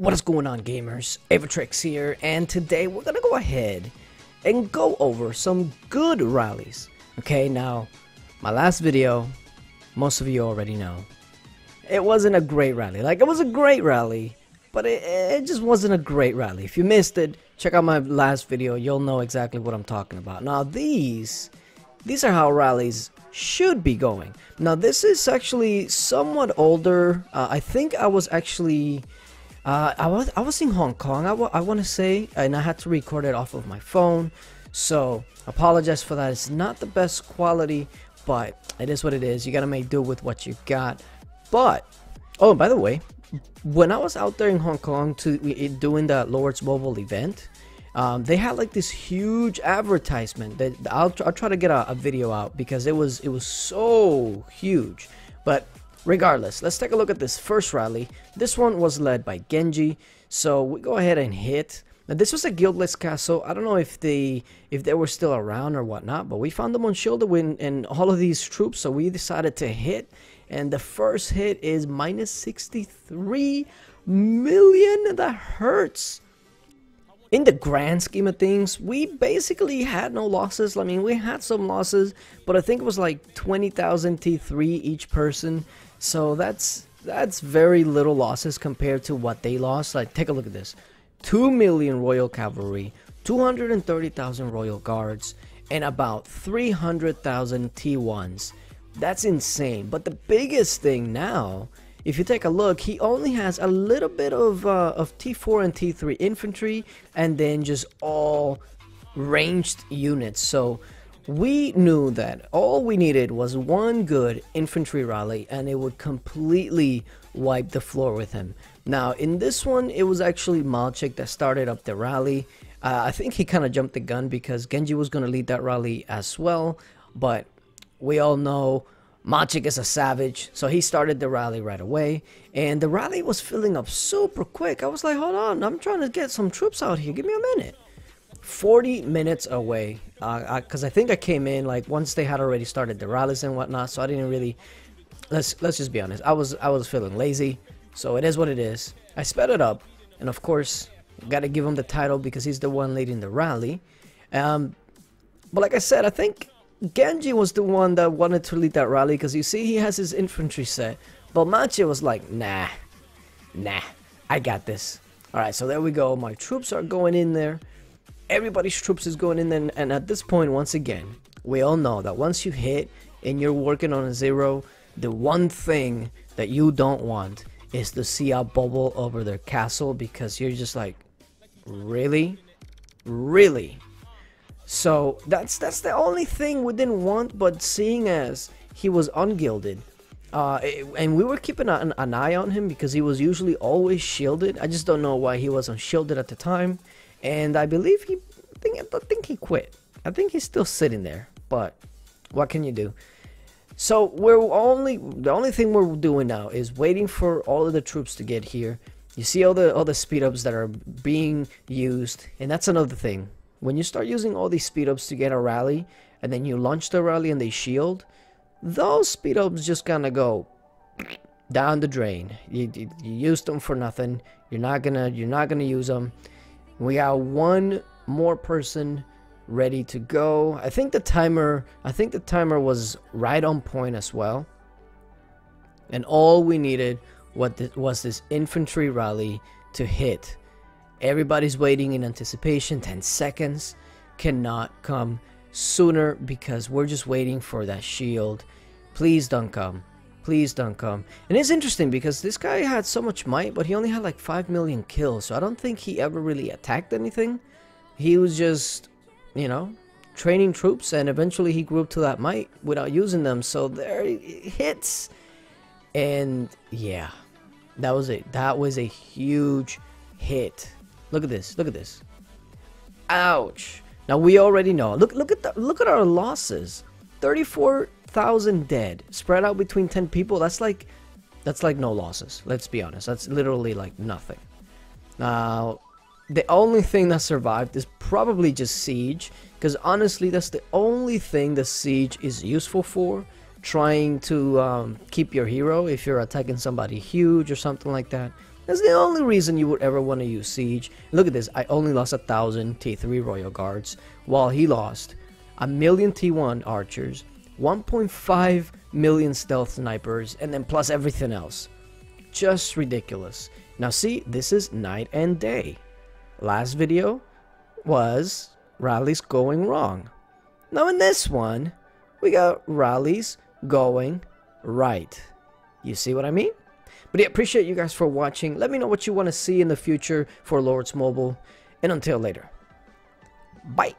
What is going on, gamers? Aevatrex here, and today we're gonna go ahead and go over some good rallies. Okay, now, my last video, most of you already know, it wasn't a great rally. Like, it was a great rally, but it just wasn't a great rally. If you missed it, check out my last video, you'll know exactly what I'm talking about. Now, these are how rallies should be going. Now, this is actually somewhat older. I think I was actually... I was in Hong Kong, I want to say, and I had to record it off of my phone, so apologize for that. It's not the best quality, but it is what it is. You gotta make do with what you got. But, oh, by the way, when I was out there in Hong Kong doing the Lord's Mobile event, they had like this huge advertisement that I'll try to get a video out because it was so huge. But regardless, let's take a look at this first rally. This one was led by Genji, so we go ahead and hit. Now, this was a guildless castle. I don't know if they were still around or whatnot, but we found them on shoulder win and all of these troops, so we decided to hit. And the first hit is minus 63 million. That hurts. In the grand scheme of things, we basically had no losses. I mean, we had some losses, but I think it was like 20,000 T3 each person. So that's very little losses compared to what they lost. Like, take a look at this. 2 million Royal Cavalry, 230,000 Royal Guards, and about 300,000 T1s. That's insane. But the biggest thing now, if you take a look, he only has a little bit of T4 and T3 infantry, and then just all ranged units. So we knew that all we needed was one good infantry rally, and it would completely wipe the floor with him. Now, in this one, it was actually Malchik that started up the rally. I think he kind of jumped the gun because Genji was going to lead that rally as well, but we all know Malchik is a savage, so he started the rally right away, and the rally was filling up super quick. I was like, hold on, I'm trying to get some troops out here, give me a minute. 40 minutes away, because I think I came in like once they had already started the rallies and whatnot, so I didn't really, let's just be honest, I was feeling lazy, so it is what it is. I sped it up, and of course, gotta give him the title because he's the one leading the rally. But like I said, I think Genji was the one that wanted to lead that rally because you see he has his infantry set, but Malchik was like, nah, I got this. Alright, so there we go, my troops are going in there. Everybody's troops is going in there, and at this point, once again, we all know that once you hit and you're working on a zero, the one thing that you don't want is to see a bubble over their castle because you're just like, really? So that's the only thing we didn't want, but seeing as he was ungilded, and we were keeping an eye on him because he was usually always shielded. I just don't know why he wasn't shielded at the time. And I believe I think he quit. I think he's still sitting there, but what can you do? So the only thing we're doing now is waiting for all of the troops to get here. You see all the speed ups that are being used, and that's another thing. When you start using all these speed ups to get a rally, and then you launch the rally and they shield, those speed ups just gonna go down the drain. You used them for nothing. You're not gonna use them. We got one more person ready to go. I think the timer was right on point as well. And all we needed was this infantry rally to hit. Everybody's waiting in anticipation. 10 seconds cannot come sooner because we're just waiting for that shield. Please don't come. Please don't come. And it's interesting because this guy had so much might, but he only had like 5 million kills. So I don't think he ever really attacked anything. He was just, you know, training troops, and eventually he grew up to that might without using them. So there it hits. And yeah, that was it. That was a huge hit. Look at this. Look at this. Ouch. Now we already know. Look at our losses. 34,000 dead spread out between 10 people. That's like no losses. Let's be honest. That's literally like nothing. Now, the only thing that survived is probably just siege, because honestly, that's the only thing the siege is useful for. Trying to keep your hero if you're attacking somebody huge or something like that. That's the only reason you would ever want to use Siege. Look at this, I only lost 1,000 T3 Royal Guards, while he lost 1,000,000 T1 Archers, 1.5 million Stealth Snipers, and then plus everything else. Just ridiculous. Now see, this is night and day. Last video was rallies going wrong. Now in this one, we got rallies going right. You see what I mean? But yeah, appreciate you guys for watching. Let me know what you want to see in the future for Lords Mobile. And until later, bye.